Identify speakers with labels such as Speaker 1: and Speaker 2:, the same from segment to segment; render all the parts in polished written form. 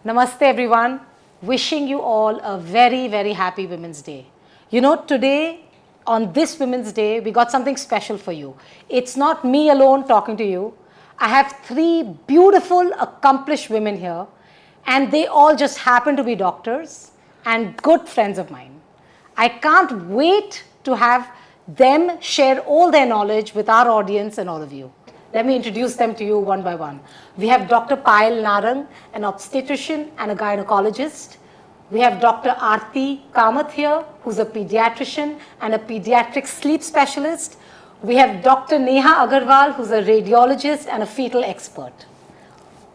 Speaker 1: Namaste everyone. Wishing you all a very, very happy Women's Day. You know, today on this Women's Day, we got something special for you. It's not me alone talking to you. I have three beautiful, accomplished women here, and they all just happen to be doctors and good friends of mine. I can't wait to have them share all their knowledge with our audience and all of you. Let me introduce them to you one by one. We have Dr. Payal Narang, an obstetrician and a gynecologist. We have Dr. Aarti Kamath here, who's a pediatrician and a pediatric sleep specialist. We have Dr. Neha Agarwal, who's a radiologist and a fetal expert.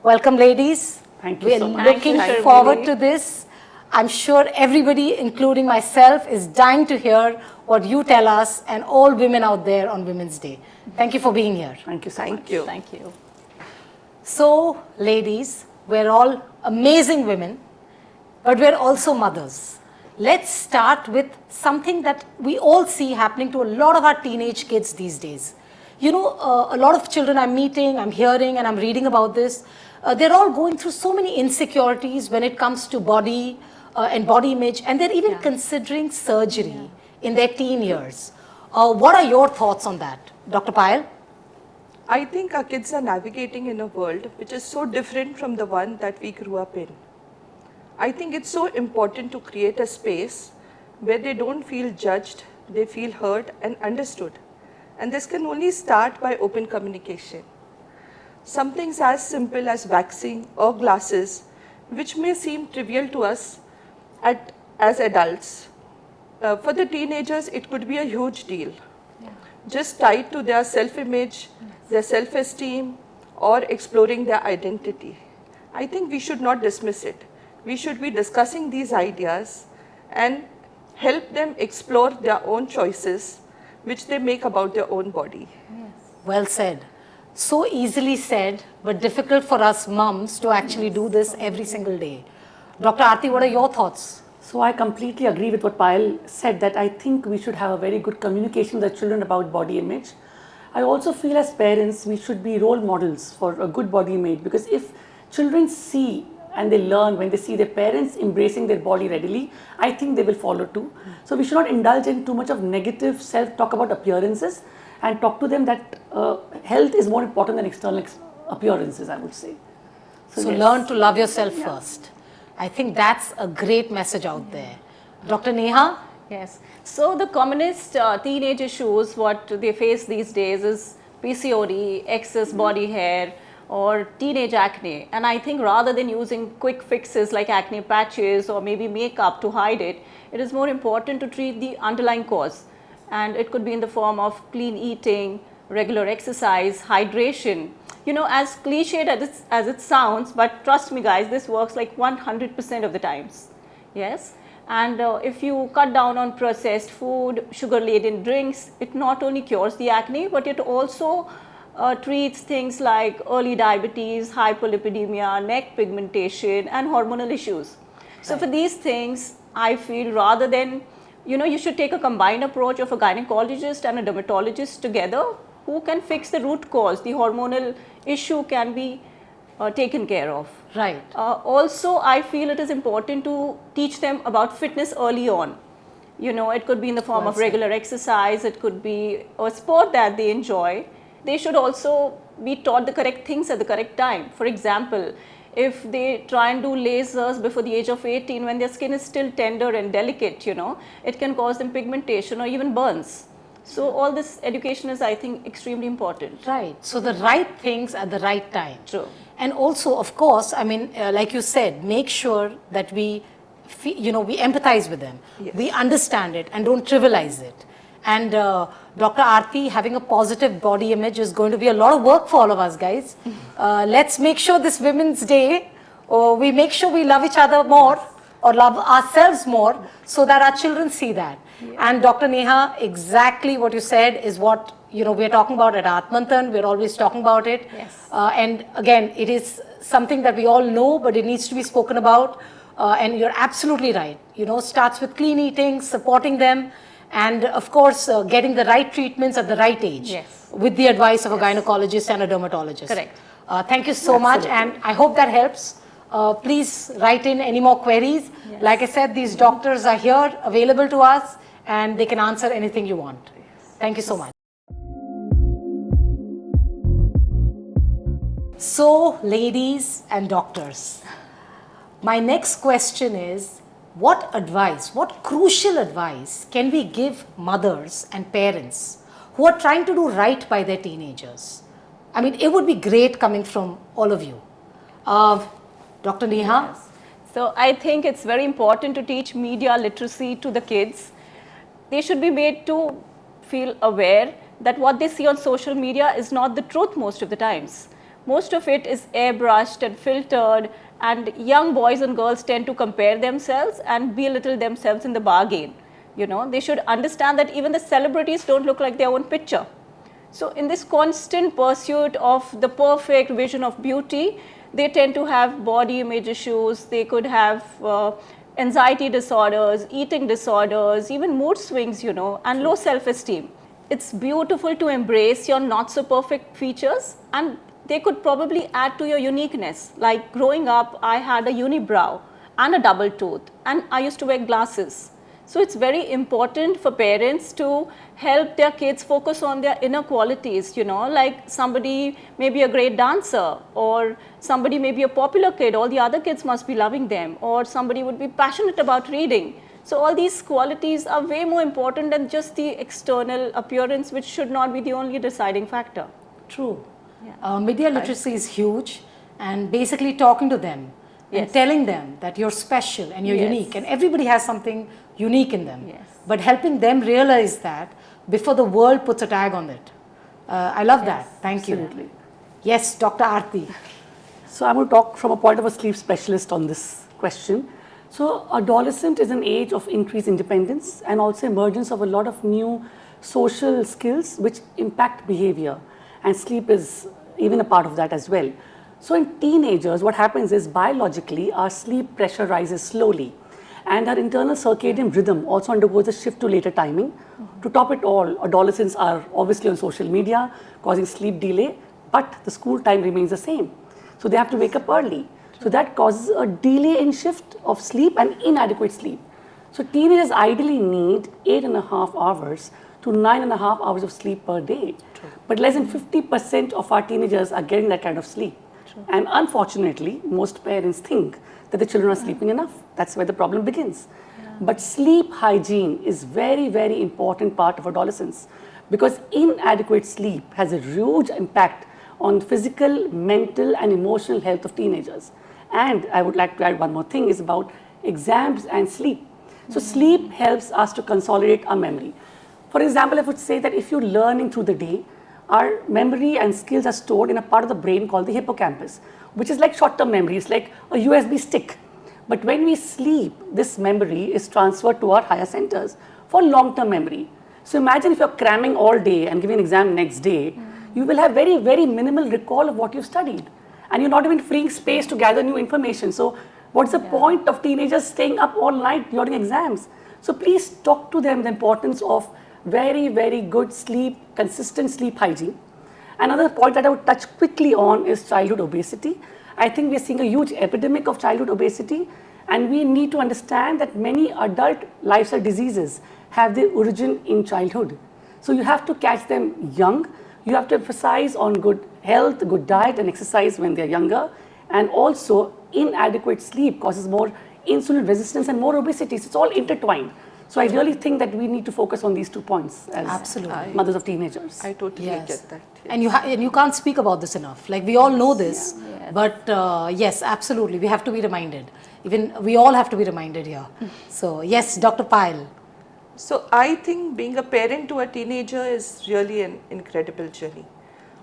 Speaker 1: Welcome, ladies.
Speaker 2: Thank you so much.
Speaker 1: We're looking forward to this. I'm sure everybody, including myself, is dying to hear what you tell us and all women out there on Women's Day. Thank you for being here.
Speaker 2: Thank you so much.
Speaker 3: Thank you.
Speaker 1: So, ladies, we're all amazing women, but we're also mothers. Let's start with something that we all see happening to a lot of our teenage kids these days. You know, a lot of children I'm meeting, I'm hearing, and I'm reading about this. They're all going through so many insecurities when it comes to body and body image, and they're even considering surgery in their teen years. What are your thoughts on that, Dr. Payal?
Speaker 3: I think our kids are navigating in a world which is so different from the one that we grew up in. I think it's so important to create a space where they don't feel judged, they feel heard and understood. And this can only start by open communication. Some things as simple as waxing or glasses, which may seem trivial to us as adults, for the teenagers it could be a huge deal. Just tied to their self-image, their self-esteem, or exploring their identity. I think we should not dismiss it. We should be discussing these ideas and help them explore their own choices, which they make about their own body.
Speaker 1: Yes. Well said. So easily said, but difficult for us mums to actually do this every single day. Dr. Aarti, what are your thoughts?
Speaker 2: So I completely agree with what Payal said, that I think we should have a very good communication with the children about body image. I also feel as parents, we should be role models for a good body image, because if children see and they learn when they see their parents embracing their body readily, I think they will follow too. So we should not indulge in too much of negative self-talk about appearances, and talk to them that health is more important than external appearances, I would say.
Speaker 1: So
Speaker 2: yes.
Speaker 1: learn to love yourself first. I think that's a great message out there. Dr. Neha?
Speaker 4: Yes. So the commonest teenage issues what they face these days is PCOD, excess body hair, or teenage acne. And I think rather than using quick fixes like acne patches or maybe makeup to hide it, it is more important to treat the underlying cause. And it could be in the form of clean eating, regular exercise, hydration. You know, as cliched as it sounds, but trust me guys, this works like 100% of the times. Yes. And if you cut down on processed food, sugar-laden drinks, it not only cures the acne, but it also treats things like early diabetes, hypolipidemia, neck pigmentation, and hormonal issues. So for these things, I feel rather than, you know, you should take a combined approach of a gynecologist and a dermatologist together who can fix the root cause. The hormonal issue can be taken care of.
Speaker 1: Right.
Speaker 4: Also, I feel it is important to teach them about fitness early on. You know, it could be in the form of regular exercise, it could be a sport that they enjoy. They should also be taught the correct things at the correct time. For example, if they try and do lasers before the age of 18 when their skin is still tender and delicate, you know, it can cause them pigmentation or even burns. So all this education is, I think, extremely important.
Speaker 1: Right. So the right things at the right time.
Speaker 4: True.
Speaker 1: And also, of course, I mean, like you said, make sure that we empathize with them.
Speaker 3: Yes.
Speaker 1: We understand it and don't trivialize it. And Dr. Aarti, having a positive body image is going to be a lot of work for all of us, guys. Let's make sure this Women's Day, we make sure we love each other more or love ourselves more so that our children see that. Yeah. And Dr. Neha, exactly what you said is what, you know, we're talking about at Atmantan. We're always talking about it.
Speaker 4: Yes.
Speaker 1: And again, it is something that we all know, but it needs to be spoken about. And you're absolutely right. You know, starts with clean eating, supporting them, and of course, getting the right treatments at the right age.
Speaker 4: Yes.
Speaker 1: With the advice of a gynecologist and a dermatologist.
Speaker 4: Correct.
Speaker 1: Thank you so much, and I hope that helps. Please write in any more queries. Like I said, these doctors are here available to us and they can answer anything you want. Thank you so much. So, ladies and doctors, my next question is, what advice, what crucial advice can we give mothers and parents who are trying to do right by their teenagers? I mean, it would be great coming from all of you. Dr. Neha?
Speaker 4: So I think it's very important to teach media literacy to the kids. They should be made to feel aware that what they see on social media is not the truth most of the times. Most of it is airbrushed and filtered, and young boys and girls tend to compare themselves and belittle themselves in the bargain. You know, they should understand that even the celebrities don't look like their own picture. So in this constant pursuit of the perfect vision of beauty, they tend to have body image issues, they could have anxiety disorders, eating disorders, even mood swings, you know, and low self-esteem. It's beautiful to embrace your not so perfect features, and they could probably add to your uniqueness. Like growing up, I had a unibrow and a double tooth, and I used to wear glasses. So it's very important for parents to help their kids focus on their inner qualities, you know, like somebody may be a great dancer, or somebody may be a popular kid, all the other kids must be loving them, or somebody would be passionate about reading. So all these qualities are way more important than just the external appearance, which should not be the only deciding factor.
Speaker 1: True. Media literacy is huge, and basically talking to them and telling them that you're special and you're unique, and everybody has something unique in them. But helping them realize that before the world puts a tag on it. I love that. Thank you. Yes, Dr. Aarti.
Speaker 2: So I'm going to talk from a point of a sleep specialist on this question. So adolescent is an age of increased independence and also emergence of a lot of new social skills which impact behavior, and sleep is even a part of that as well. So in teenagers, what happens is biologically our sleep pressure rises slowly, and our internal circadian rhythm also undergoes a shift to later timing. To top it all, adolescents are obviously on social media, causing sleep delay, but the school time remains the same. So they have to wake up early. So that causes a delay in shift of sleep and inadequate sleep. So teenagers ideally need 8.5 hours to 9.5 hours of sleep per day. But less than 50% of our teenagers are getting that kind of sleep. And unfortunately, most parents think that the children are sleeping enough. That's where the problem begins. But sleep hygiene is very, very important part of adolescence, because inadequate sleep has a huge impact on physical, mental and emotional health of teenagers. And I would like to add one more thing, is about exams and sleep. So sleep helps us to consolidate our memory. For example, I would say that if you're learning through the day, our memory and skills are stored in a part of the brain called the hippocampus, which is like short-term memory. It's like a USB stick. But when we sleep, this memory is transferred to our higher centers for long-term memory. So imagine if you're cramming all day and giving an exam next day, you will have very, very minimal recall of what you've studied. And you're not even freeing space to gather new information. So what's the point of teenagers staying up all night during exams? So please talk to them the importance of very, very good sleep, consistent sleep hygiene. Another point that I would touch quickly on is childhood obesity. I think we're seeing a huge epidemic of childhood obesity, and we need to understand that many adult lifestyle diseases have their origin in childhood. So you have to catch them young. You have to emphasize on good health, good diet and exercise when they're younger. And also inadequate sleep causes more insulin resistance and more obesity. So it's all intertwined. So I really think that we need to focus on these 2 points as mothers of teenagers.
Speaker 3: I totally get that.
Speaker 1: Yes. And you can't speak about this enough. Like we all know this, but yes, absolutely, we have to be reminded. Even we all have to be reminded here. So yes, Dr. Payal.
Speaker 3: So I think being a parent to a teenager is really an incredible journey.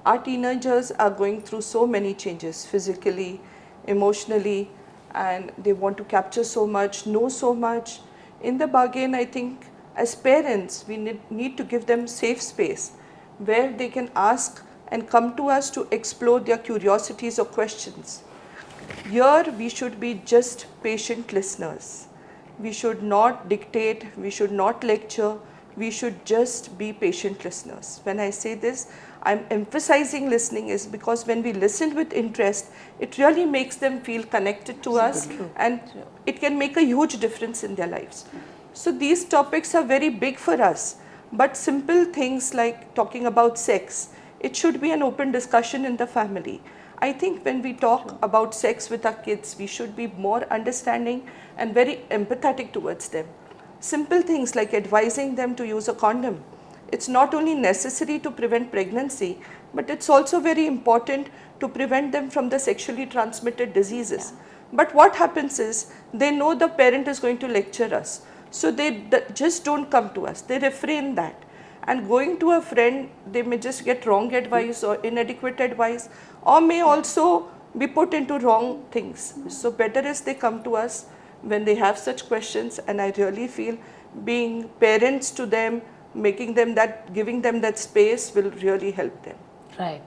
Speaker 3: Our teenagers are going through so many changes physically, emotionally, and they want to capture so much, know so much. In the bargain, I think as parents, we need to give them safe space where they can ask and come to us to explore their curiosities or questions. Here, we should be just patient listeners. We should not dictate, we should not lecture, we should just be patient listeners. When I say this, I'm emphasizing listening is because when we listen with interest, it really makes them feel connected to us, and it can make a huge difference in their lives. So these topics are very big for us, but simple things like talking about sex, it should be an open discussion in the family. I think when we talk about sex with our kids, we should be more understanding and very empathetic towards them. Simple things like advising them to use a condom. It's not only necessary to prevent pregnancy, but it's also very important to prevent them from the sexually transmitted diseases. But what happens is they know the parent is going to lecture us. So they just don't come to us. They refrain that. And going to a friend, they may just get wrong advice or inadequate advice, or may also be put into wrong things. So better is they come to us when they have such questions, and I really feel being parents to them, making them that, giving them that space will really help them.
Speaker 1: Right.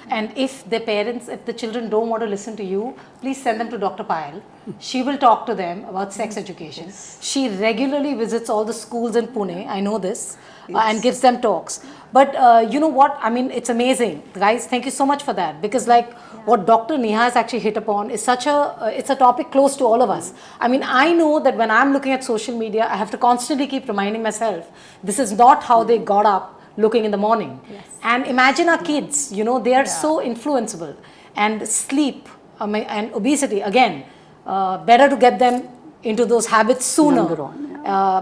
Speaker 1: And if the parents, if the children don't want to listen to you, please send them to Dr. Payal. She will talk to them about sex education. Yes. She regularly visits all the schools in Pune, I know this, and gives them talks. But you know what, I mean, it's amazing. Guys, thank you so much for that, because like what Dr. Neha has actually hit upon is such a, it's a topic close to all of us. I mean, I know that when I'm looking at social media, I have to constantly keep reminding myself, this is not how they got up looking in the morning. Yes. And imagine our kids, you know, they are so influenceable. And sleep and obesity, again, better to get them into those habits sooner.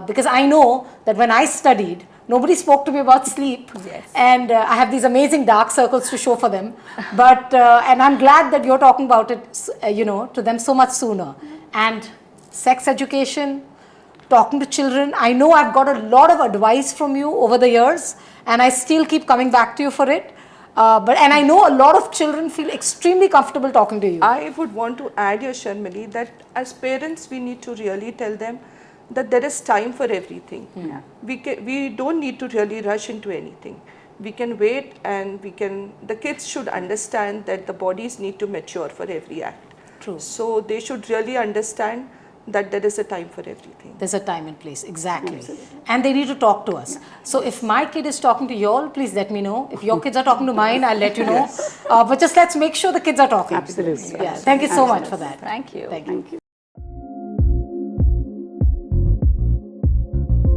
Speaker 1: Because I know that when I studied, nobody spoke to me about sleep. Yes. And I have these amazing dark circles to show for them. But, and I'm glad that you're talking about it, you know, to them so much sooner. And sex education, talking to children. I know I've got a lot of advice from you over the years, and I still keep coming back to you for it. And I know a lot of children feel extremely comfortable talking to you.
Speaker 3: I would want to add here, Sharmilee, that as parents, we need to really tell them that there is time for everything. Yeah. We don't need to really rush into anything. We can wait, and the kids should understand that the bodies need to mature for every act.
Speaker 1: True.
Speaker 3: So they should really understand that there is a time for everything.
Speaker 1: There's a time and place, exactly. Absolutely. And they need to talk to us. Yeah. So if my kid is talking to you all, please let me know. If your kids are talking to mine, I'll let you know. Yes. But just let's make sure the kids are talking.
Speaker 2: Absolutely.
Speaker 1: Yeah. Thank you so much for that.
Speaker 4: Thank you.
Speaker 1: Thank you.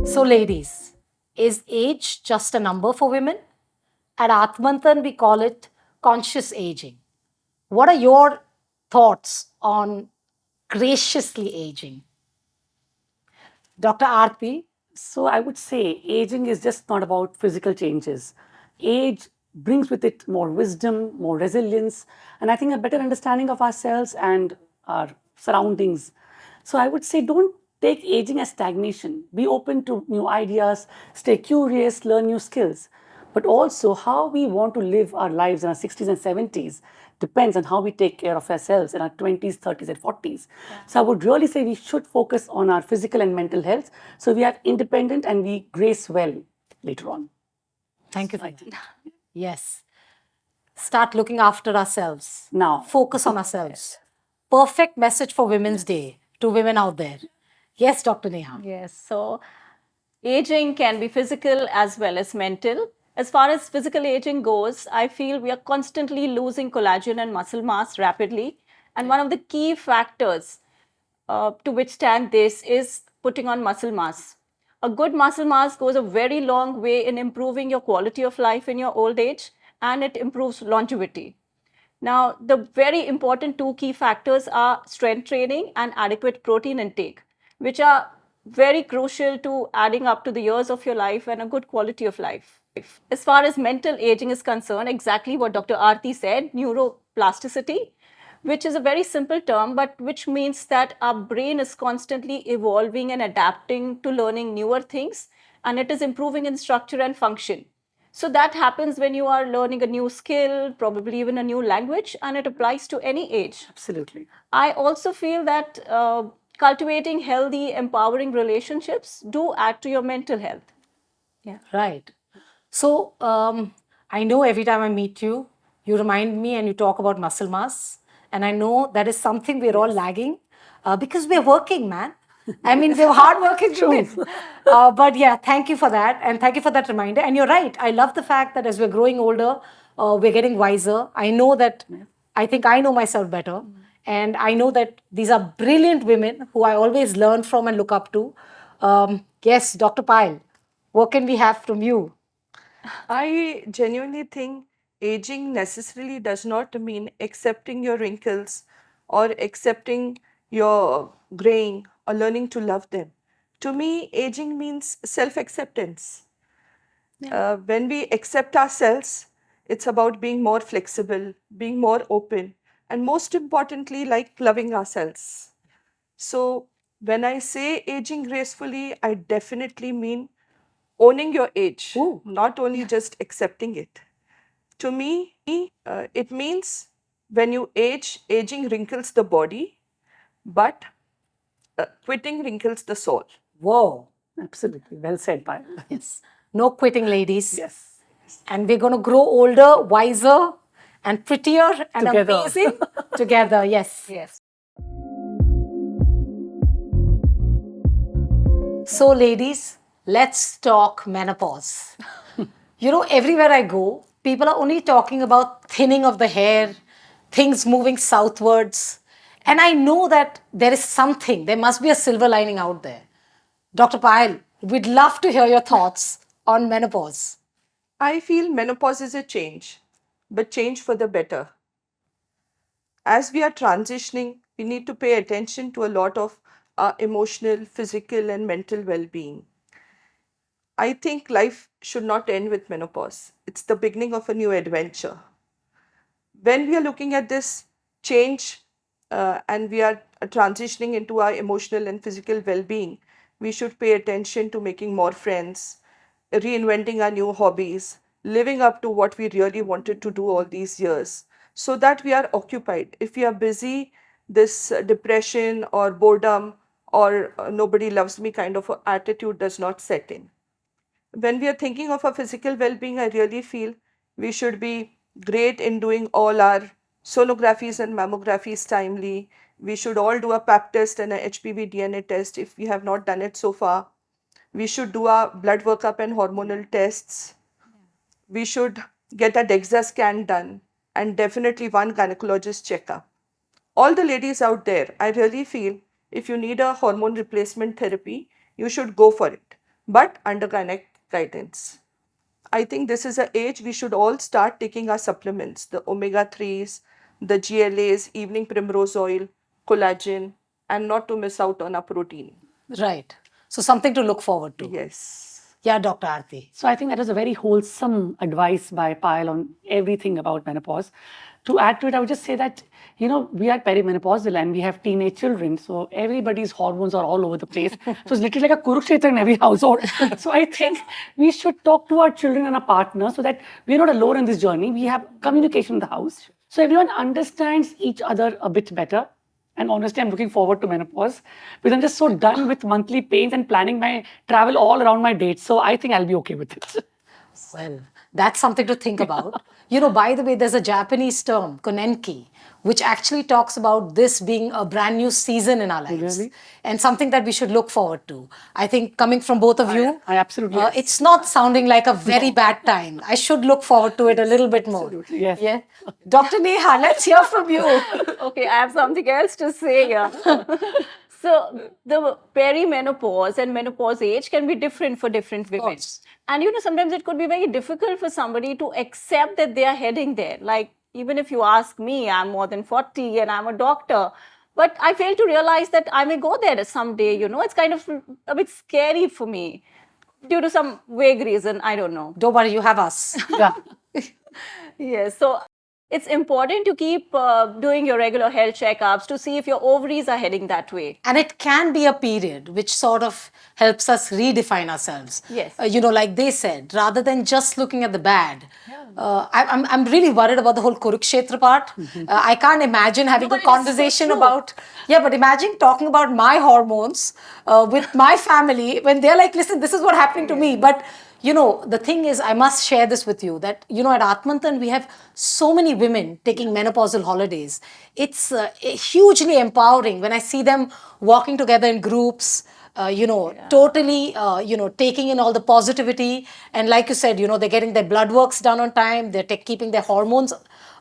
Speaker 1: So ladies, is age just a number for women? At Atmantan, we call it conscious aging. What are your thoughts on graciously aging? Dr. Aarti?
Speaker 2: So I would say aging is just not about physical changes. Age brings with it more wisdom, more resilience, and I think a better understanding of ourselves and our surroundings. So I would say don't take aging as stagnation. Be open to new ideas, stay curious, learn new skills. But also how we want to live our lives in our 60s and 70s depends on how we take care of ourselves in our 20s, 30s, and 40s. Yeah. So I would really say we should focus on our physical and mental health so we are independent and we grace well later on.
Speaker 1: Thank you for that. Yes. Start looking after ourselves.
Speaker 2: Now.
Speaker 1: Focus on ourselves. Perfect message for Women's Day to women out there. Yes, Dr. Neha.
Speaker 4: Yes. So aging can be physical as well as mental. As far as physical aging goes, I feel we are constantly losing collagen and muscle mass rapidly. And one of the key factors to withstand this is putting on muscle mass. A good muscle mass goes a very long way in improving your quality of life in your old age, and it improves longevity. Now, the very important two key factors are strength training and adequate protein intake, which are very crucial to adding up to the years of your life and a good quality of life. As far as mental aging is concerned, exactly what Dr. Aarti said, neuroplasticity, which is a very simple term, but which means that our brain is constantly evolving and adapting to learning newer things, and it is improving in structure and function. So that happens when you are learning a new skill, probably even a new language, and it applies to any age.
Speaker 2: Absolutely.
Speaker 4: I also feel that cultivating healthy, empowering relationships do add to your mental health.
Speaker 1: Yeah. Right. So I know every time I meet you, you remind me and you talk about muscle mass. And I know that is something we're all lagging because we're working, man. I mean, we're hardworking women. But yeah, thank you for that. And thank you for that reminder. And you're right. I love the fact that as we're growing older, we're getting wiser. I know that, I think I know myself better. And I know that these are brilliant women who I always learn from and look up to. Yes, Dr. Pyle, what can we have from you?
Speaker 3: I genuinely think aging necessarily does not mean accepting your wrinkles or accepting your graying or learning to love them. To me, aging means self acceptance. When we accept ourselves, it's about being more flexible, being more open, and most importantly, like loving ourselves. So, when I say aging gracefully, I definitely mean owning your age, not only just accepting it. To me, it means when you age, aging wrinkles the body, but quitting wrinkles the soul.
Speaker 1: Whoa.
Speaker 2: Absolutely. Well said, Payal.
Speaker 1: Yes. No quitting, ladies.
Speaker 2: Yes.
Speaker 1: And we're going to grow older, wiser, and prettier and
Speaker 2: Together.
Speaker 1: amazing together. Yes.
Speaker 4: Yes.
Speaker 1: So, ladies, let's talk menopause. Everywhere I go, people are only talking about thinning of the hair, things moving southwards. And I know that there is something, there must be a silver lining out there. Dr. Payal, we'd love to hear your thoughts on menopause.
Speaker 3: I feel menopause is a change, but change for the better. As we are transitioning, we need to pay attention to a lot of our emotional, physical, and mental well being. I think life should not end with menopause. It's the beginning of a new adventure. When we are looking at this change and we are transitioning into our emotional and physical well being, we should pay attention to making more friends, reinventing our new hobbies, living up to what we really wanted to do all these years, so that we are occupied. If we are busy, this depression or boredom or nobody loves me kind of a attitude does not set in. When we are thinking of our physical well-being, I really feel we should be great in doing all our sonographies and mammographies timely. We should all do a pap test and a HPV DNA test if we have not done it so far. We should do our blood workup and hormonal tests. We should get a DEXA scan done and definitely one gynecologist checkup. All the ladies out there, I really feel if you need a hormone replacement therapy, you should go for it, but under gynec guidance. I think this is an age we should all start taking our supplements, the omega 3s, the GLAs, evening primrose oil, collagen, and not to miss out on our protein.
Speaker 1: Right. So, something to look forward to.
Speaker 3: Yes.
Speaker 1: Yeah, Dr. Aarti.
Speaker 2: So I think that was a very wholesome advice by Payal on everything about menopause. To add to it, I would just say that, we are perimenopausal and we have teenage children. So everybody's hormones are all over the place. So it's literally like a Kurukshetra in every household. So I think we should talk to our children and our partner so that we're not alone in this journey. We have communication in the house. So everyone understands each other a bit better. And honestly, I'm looking forward to menopause because I'm just so done with monthly pains and planning my travel all around my dates. So I think I'll be okay with it.
Speaker 1: Well, that's something to think about. By the way, there's a Japanese term, konenki, which actually talks about this being a brand new season in our lives.
Speaker 2: Really?
Speaker 1: And something that we should look forward to. I think coming from both of you,
Speaker 2: I absolutely yes.
Speaker 1: It's not sounding like a very bad time. I should look forward to it a little bit more.
Speaker 2: Absolutely, yes.
Speaker 1: Yeah. Dr. Neha, let's hear from you.
Speaker 4: Okay, I have something else to say here. So the perimenopause and menopause age can be different for different women. And sometimes it could be very difficult for somebody to accept that they are heading there. Like, even if you ask me, I'm more than 40 and I'm a doctor, but I fail to realize that I may go there someday, it's kind of a bit scary for me due to some vague reason, I don't know.
Speaker 1: Don't worry, you have us.
Speaker 2: Yeah.
Speaker 4: Yes, so it's important to keep doing your regular health checkups to see if your ovaries are heading that way.
Speaker 1: And it can be a period which sort of helps us redefine ourselves.
Speaker 4: Yes.
Speaker 1: Like they said, rather than just looking at the bad. I'm really worried about the whole Kurukshetra part. I can't imagine having a conversation about... Yeah, but imagine talking about my hormones with my family when they're like, listen, this is what happening to me. But... the thing is, I must share this with you that, at Atmantan, we have so many women taking menopausal holidays. It's hugely empowering when I see them walking together in groups, totally, taking in all the positivity. And like you said, they're getting their blood works done on time. They're keeping their hormones,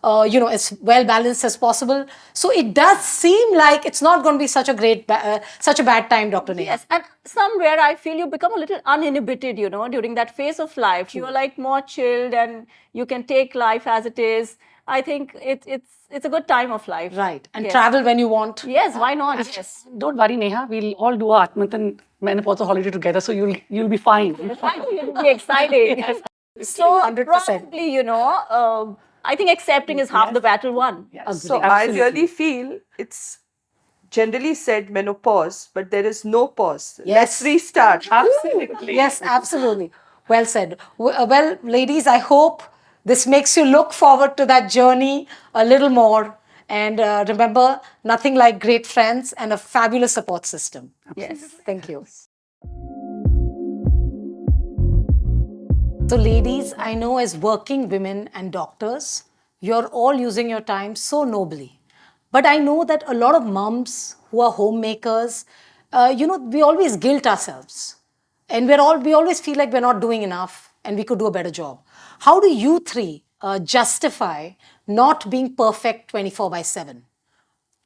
Speaker 1: as well balanced as possible. So it does seem like it's not going to be such a bad time, Dr. Neha.
Speaker 4: Yes, and somewhere I feel you become a little uninhibited, during that phase of life. You're like more chilled and you can take life as it is. I think it's a good time of life.
Speaker 1: Right. And
Speaker 4: Yes.
Speaker 1: travel when you want.
Speaker 4: Yes, why not? Yes.
Speaker 2: Don't worry, Neha. We'll all do our Atmantan menopause holiday together, so you'll be fine.
Speaker 4: It'll be exciting. So
Speaker 1: 100%.
Speaker 4: probably, I think accepting is half the battle won.
Speaker 3: So
Speaker 2: Absolutely.
Speaker 3: I really feel it's generally said menopause, but there is no pause.
Speaker 1: Yes.
Speaker 3: Let's restart.
Speaker 2: Absolutely.
Speaker 1: Yes, absolutely. Well said. Well, ladies, I hope this makes you look forward to that journey a little more. And remember, nothing like great friends and a fabulous support system.
Speaker 4: Yes.
Speaker 1: Thank you. So, ladies, I know as working women and doctors, you're all using your time so nobly. But I know that a lot of mums who are homemakers, we always guilt ourselves. And we always feel like we're not doing enough and we could do a better job. How do you three justify not being perfect 24/7?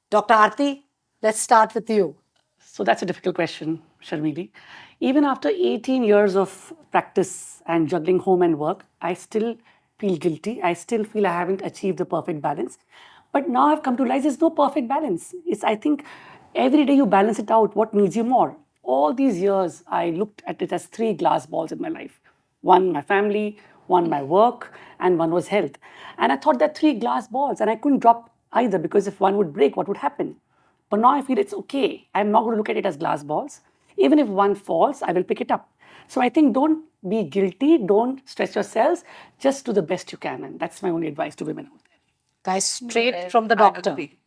Speaker 1: Dr. Aarti, let's start with you.
Speaker 2: So that's a difficult question, Sharmilee. Even after 18 years of practice and juggling home and work, I still feel guilty. I still feel I haven't achieved the perfect balance. But now I've come to realize there's no perfect balance. I think every day you balance it out, what needs you more. All these years, I looked at it as three glass balls in my life. One, my family, one, my work, and one was health. And I thought that three glass balls, and I couldn't drop either because if one would break, what would happen? But now I feel it's okay. I'm not going to look at it as glass balls. Even if one falls, I will pick it up. So I think don't be guilty, don't stress yourselves, just do the best you can. And that's my only advice to women out there.
Speaker 1: Guys, straight from the
Speaker 3: I
Speaker 1: doctor.
Speaker 3: agree.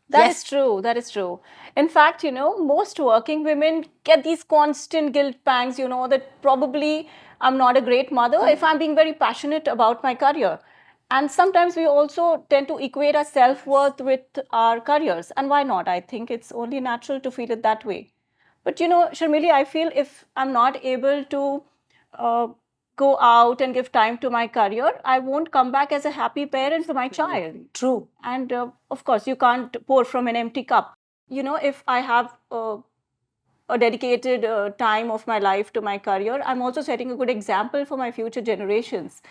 Speaker 4: That is true. That is true. In fact, most working women get these constant guilt pangs, that probably I'm not a great mother if I'm being very passionate about my career. And sometimes we also tend to equate our self-worth with our careers. And why not? I think it's only natural to feel it that way. But, Sharmilee, I feel if I'm not able to go out and give time to my career, I won't come back as a happy parent to my child.
Speaker 1: True.
Speaker 4: And of course, you can't pour from an empty cup. If I have a dedicated time of my life to my career, I'm also setting a good example for my future generations.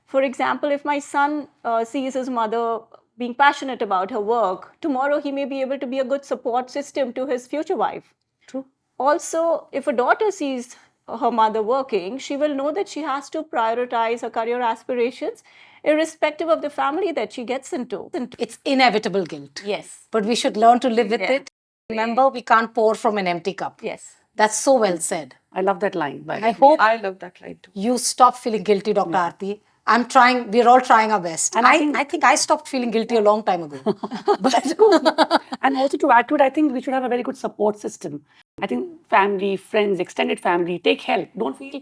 Speaker 4: For example, if my son sees his mother being passionate about her work, tomorrow he may be able to be a good support system to his future wife.
Speaker 1: True.
Speaker 4: Also, if a daughter sees her mother working, she will know that she has to prioritize her career aspirations irrespective of the family that she gets into.
Speaker 1: It's inevitable guilt.
Speaker 4: Yes.
Speaker 1: But we should learn to live with
Speaker 4: Yeah.
Speaker 1: it. Remember, we can't pour from an empty cup.
Speaker 4: Yes.
Speaker 1: That's so well said.
Speaker 2: I love that line.
Speaker 1: I hope
Speaker 3: I love that line too.
Speaker 1: you stop feeling guilty, Dr. Aarti. I'm trying, we're all trying our best. And I think I stopped feeling guilty a long time ago.
Speaker 2: And also to add to it, I think we should have a very good support system. I think family, friends, extended family, take help. Don't feel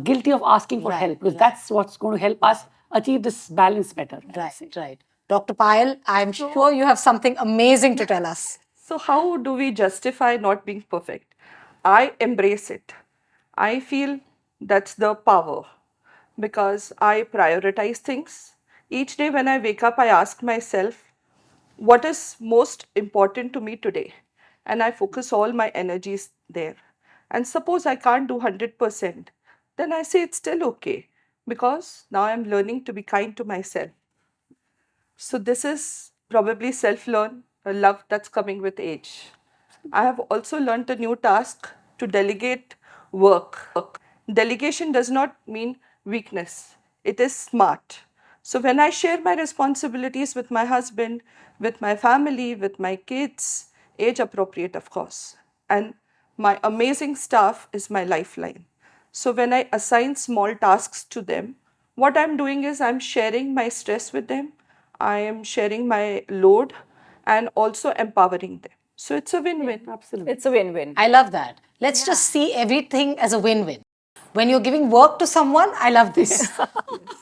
Speaker 2: guilty of asking for help because that's what's going to help us achieve this balance better.
Speaker 1: Right. Dr. Payal, I'm sure you have something amazing to tell us.
Speaker 3: So how do we justify not being perfect? I embrace it. I feel that's the power because I prioritize things. Each day when I wake up, I ask myself, what is most important to me today? And I focus all my energies there. And suppose I can't do 100%, then I say it's still okay because now I'm learning to be kind to myself. So this is probably self-learn, a love that's coming with age. I have also learned a new task to delegate work. Delegation does not mean weakness. It is smart. So when I share my responsibilities with my husband, with my family, with my kids, age appropriate of course, and my amazing staff is my lifeline. So when I assign small tasks to them, what I'm doing is I'm sharing my stress with them, I am sharing my load and also empowering them. So it's a win-win.
Speaker 2: Absolutely.
Speaker 4: It's a win-win.
Speaker 1: I love that. Let's just see everything as a win-win. When you're giving work to someone, I love this.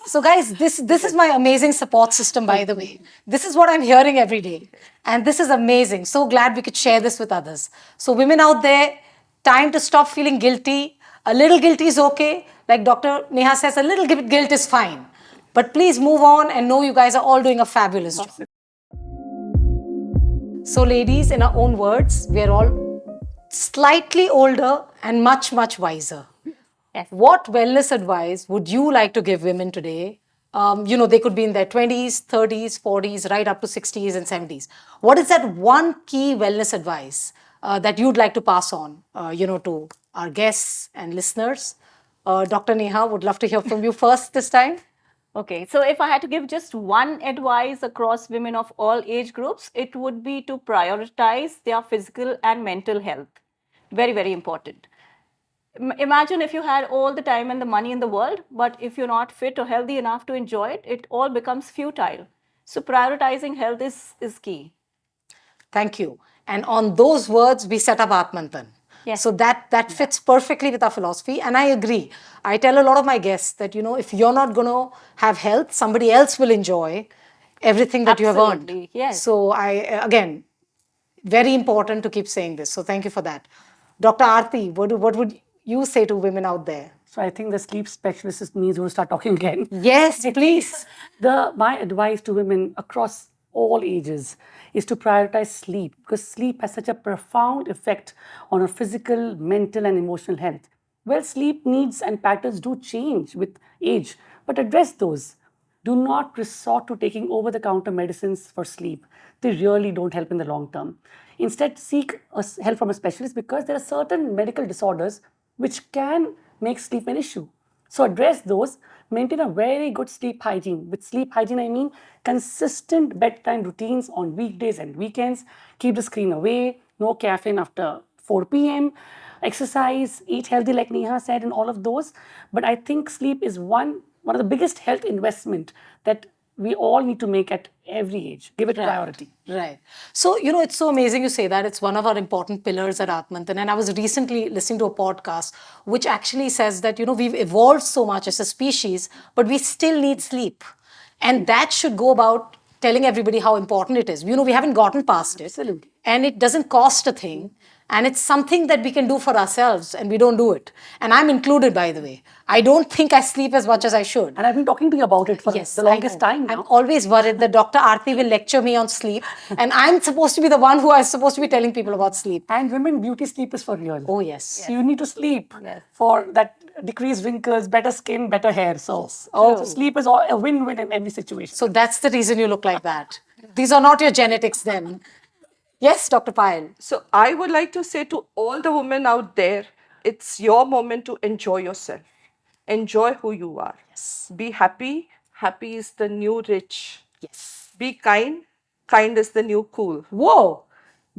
Speaker 1: So guys, this is my amazing support system, by the way. This is what I'm hearing every day. And this is amazing. So glad we could share this with others. So women out there, Time to stop feeling guilty. A little guilty is okay. Like Dr. Neha says, a little guilt is fine. But please move on and know you guys are all doing a fabulous job. So, ladies, in our own words, we are all slightly older and much, much wiser.
Speaker 4: Yes.
Speaker 1: What wellness advice would you like to give women today? They could be in their 20s, 30s, 40s, right up to 60s and 70s. What is that one key wellness advice that you'd like to pass on, to our guests and listeners? Dr. Neha, would love to hear from you first this time.
Speaker 4: Okay, so if I had to give just one advice across women of all age groups, it would be to prioritize their physical and mental health. Very, very important. Imagine if you had all the time and the money in the world, but if you're not fit or healthy enough to enjoy it, it all becomes futile. So prioritizing health is key.
Speaker 1: Thank you. And on those words, we set up Atmantan.
Speaker 4: Yes.
Speaker 1: So that fits perfectly with our philosophy. And I agree. I tell a lot of my guests that, if you're not going to have health, somebody else will enjoy everything that you have earned.
Speaker 4: Absolutely, yes.
Speaker 1: So again, very important to keep saying this. So thank you for that. Dr. Aarti, what would you say to women out there?
Speaker 2: So I think the sleep specialist is me who's going to start talking again.
Speaker 1: Yes, please.
Speaker 2: My advice to women across all ages is to prioritize sleep, because sleep has such a profound effect on our physical, mental, and emotional health. Well, sleep needs and patterns do change with age, but address those. Do not resort to taking over the counter medicines for sleep. They really don't help in the long term. Instead, seek help from a specialist, because there are certain medical disorders which can make sleep an issue. So address those, maintain a very good sleep hygiene. With sleep hygiene, I mean consistent bedtime routines on weekdays and weekends. Keep the screen away, no caffeine after 4 p.m. Exercise, eat healthy, like Neha said, and all of those. But I think sleep is one of the biggest health investment that we all need to make at every age. Give it priority.
Speaker 1: Right. So, it's so amazing you say that. It's one of our important pillars at Atmantan. And I was recently listening to a podcast which actually says that, we've evolved so much as a species, but we still need sleep. And that should go about telling everybody how important it is. We haven't gotten past it.
Speaker 2: Absolutely.
Speaker 1: And it doesn't cost a thing. And it's something that we can do for ourselves, and we don't do it. And I'm included, by the way. I don't think I sleep as much as I should.
Speaker 2: And I've been talking to you about it for the longest time now.
Speaker 1: I'm always worried that Dr. Aarti will lecture me on sleep, and I'm supposed to be the one who is supposed to be telling people about sleep.
Speaker 2: And women, beauty sleep is for real.
Speaker 1: Oh, yes.
Speaker 2: So you need to sleep for that decreased wrinkles, better skin, better hair. So, so sleep is a win-win in every situation.
Speaker 1: So that's the reason you look like that. These are not your genetics then. Yes, Dr. Payal.
Speaker 3: So I would like to say to all the women out there, it's your moment to enjoy yourself. Enjoy who you are.
Speaker 1: Yes.
Speaker 3: Be happy. Happy is the new rich.
Speaker 1: Yes.
Speaker 3: Be kind. Kind is the new cool.
Speaker 1: Whoa.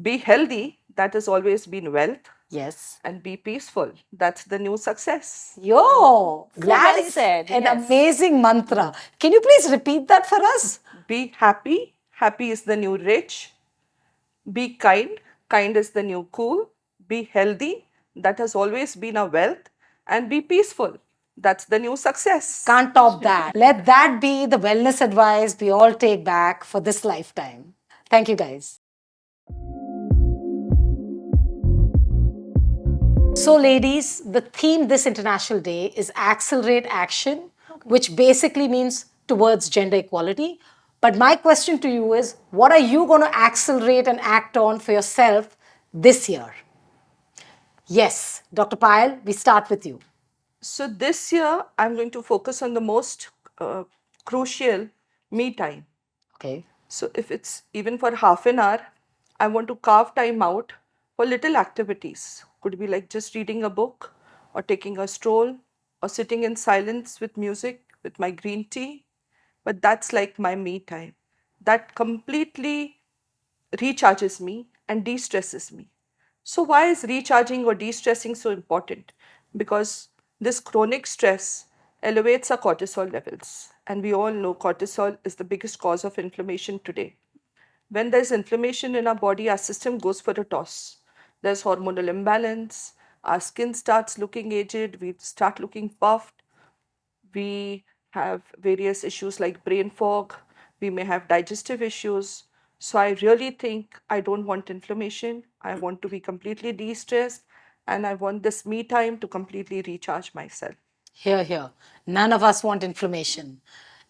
Speaker 3: Be healthy. That has always been wealth.
Speaker 1: Yes.
Speaker 3: And be peaceful. That's the new success.
Speaker 1: Yo, that
Speaker 4: well
Speaker 1: is
Speaker 4: said,
Speaker 1: an
Speaker 4: yes.
Speaker 1: amazing mantra. Can you please repeat that for us?
Speaker 3: Be happy. Happy is the new rich. Be kind. Kind is the new cool. Be healthy. That has always been a wealth. And be peaceful. That's the new success.
Speaker 1: Can't top that. Let that be the wellness advice we all take back for this lifetime. Thank you, guys. So, ladies, the theme this International Day is Accelerate Action, which basically means towards gender equality. But my question to you is, what are you going to accelerate and act on for yourself this year? Yes, Dr. Payal, we start with you.
Speaker 3: So this year, I'm going to focus on the most crucial me time.
Speaker 1: Okay.
Speaker 3: So if it's even for half an hour, I want to carve time out for little activities. Could be like just reading a book or taking a stroll or sitting in silence with music, with my green tea. But that's like my me time. That completely recharges me and de-stresses me. So why is recharging or de-stressing so important? Because this chronic stress elevates our cortisol levels. And we all know cortisol is the biggest cause of inflammation today. When there's inflammation in our body, our system goes for a toss. There's hormonal imbalance, our skin starts looking aged, we start looking puffed, we have various issues like brain fog, we may have digestive issues. So I really think I don't want inflammation. I want to be completely de-stressed and I want this me time to completely recharge myself.
Speaker 1: Here, here. None of us want inflammation.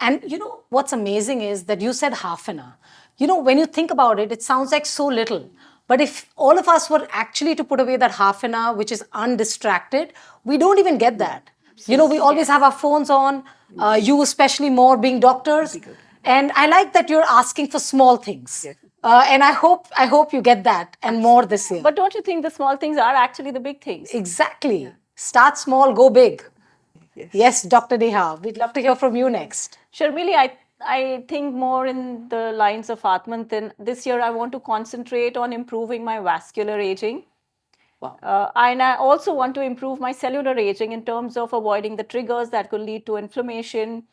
Speaker 1: And you know what's amazing is that you said half an hour. You know, when you think about it, it sounds like so little. But if all of us were actually to put away that half an hour, which is undistracted, we don't even get that. You know, we always have our phones on, you especially more being doctors. And I like that you're asking for small things.
Speaker 3: Yes.
Speaker 1: And I hope you get that and more this year.
Speaker 4: But don't you think the small things are actually the big things?
Speaker 1: Exactly. Start small, go big.
Speaker 3: Yes.
Speaker 1: Yes, Dr. Neha, we'd love to hear from you next.
Speaker 4: Sharmilee, I think more in the lines of Atmantan. This year, I want to concentrate on improving my vascular aging.
Speaker 2: Wow.
Speaker 4: And I also want to improve my cellular aging in terms of avoiding the triggers that could lead to inflammation.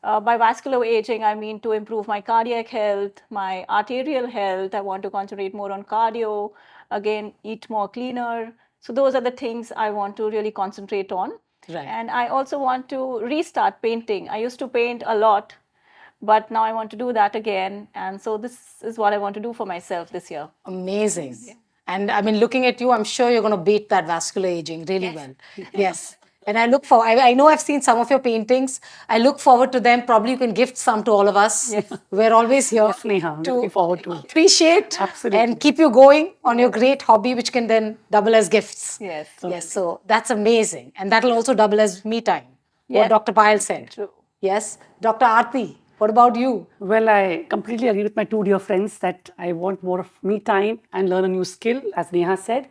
Speaker 4: By vascular aging, I mean to improve my cardiac health, my arterial health. I want to concentrate more on cardio, again, eat more cleaner. So, those are the things I want to really concentrate on.
Speaker 1: Right.
Speaker 4: And I also want to restart painting. I used to paint a lot, but now I want to do that again. And so, this is what I want to do for myself this year.
Speaker 1: Amazing. And I mean, looking at you, I'm sure you're going to beat that vascular aging really well. Yes. And I look forward, I know I've seen some of your paintings. I look forward to them. Probably you can gift some to all of us. We're always here
Speaker 2: Yes, Neha, looking forward to it.
Speaker 1: appreciate
Speaker 2: Absolutely.
Speaker 1: and keep you going on your great hobby, which can then double as gifts.
Speaker 4: Yes.
Speaker 1: Yes, so that's amazing. And that'll also double as me time, what
Speaker 4: Yes.
Speaker 1: Dr. Payal said.
Speaker 4: True.
Speaker 1: Yes. Dr. Aarti, what about you?
Speaker 2: Well, I completely agree with my two dear friends that I want more of me time and learn a new skill, as Neha said.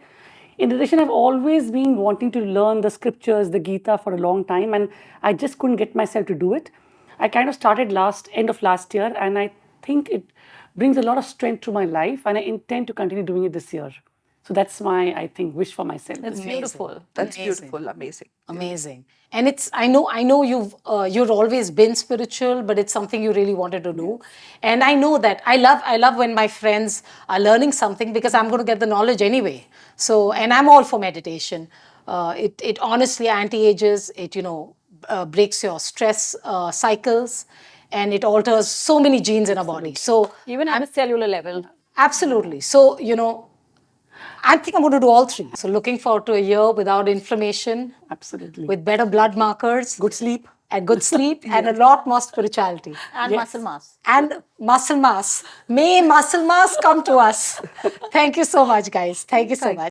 Speaker 2: In addition, I've always been wanting to learn the scriptures, the Gita for a long time, and I just couldn't get myself to do it. I kind of started end of last year, and I think it brings a lot of strength to my life, and I intend to continue doing it this year. So that's my, I think, wish for myself.
Speaker 4: That's beautiful.
Speaker 3: That's
Speaker 1: Amazing.
Speaker 3: beautiful, amazing.
Speaker 1: Amazing. And it's I know you've always been spiritual, but it's something you really wanted to do. And I know that I love when my friends are learning something because I'm going to get the knowledge anyway. So, and I'm all for meditation. It honestly anti-ages, it breaks your stress cycles, and it alters so many genes in our body. So
Speaker 4: Even at a cellular level.
Speaker 1: absolutely. So, I think I'm going to do all three. So looking forward to a year without inflammation,
Speaker 2: Absolutely.
Speaker 1: with better blood markers,
Speaker 2: good sleep.
Speaker 1: and good sleep, and a lot more spirituality.
Speaker 4: And muscle mass.
Speaker 1: And muscle mass. May muscle mass come to us. Thank you so much, guys. Thank you so much.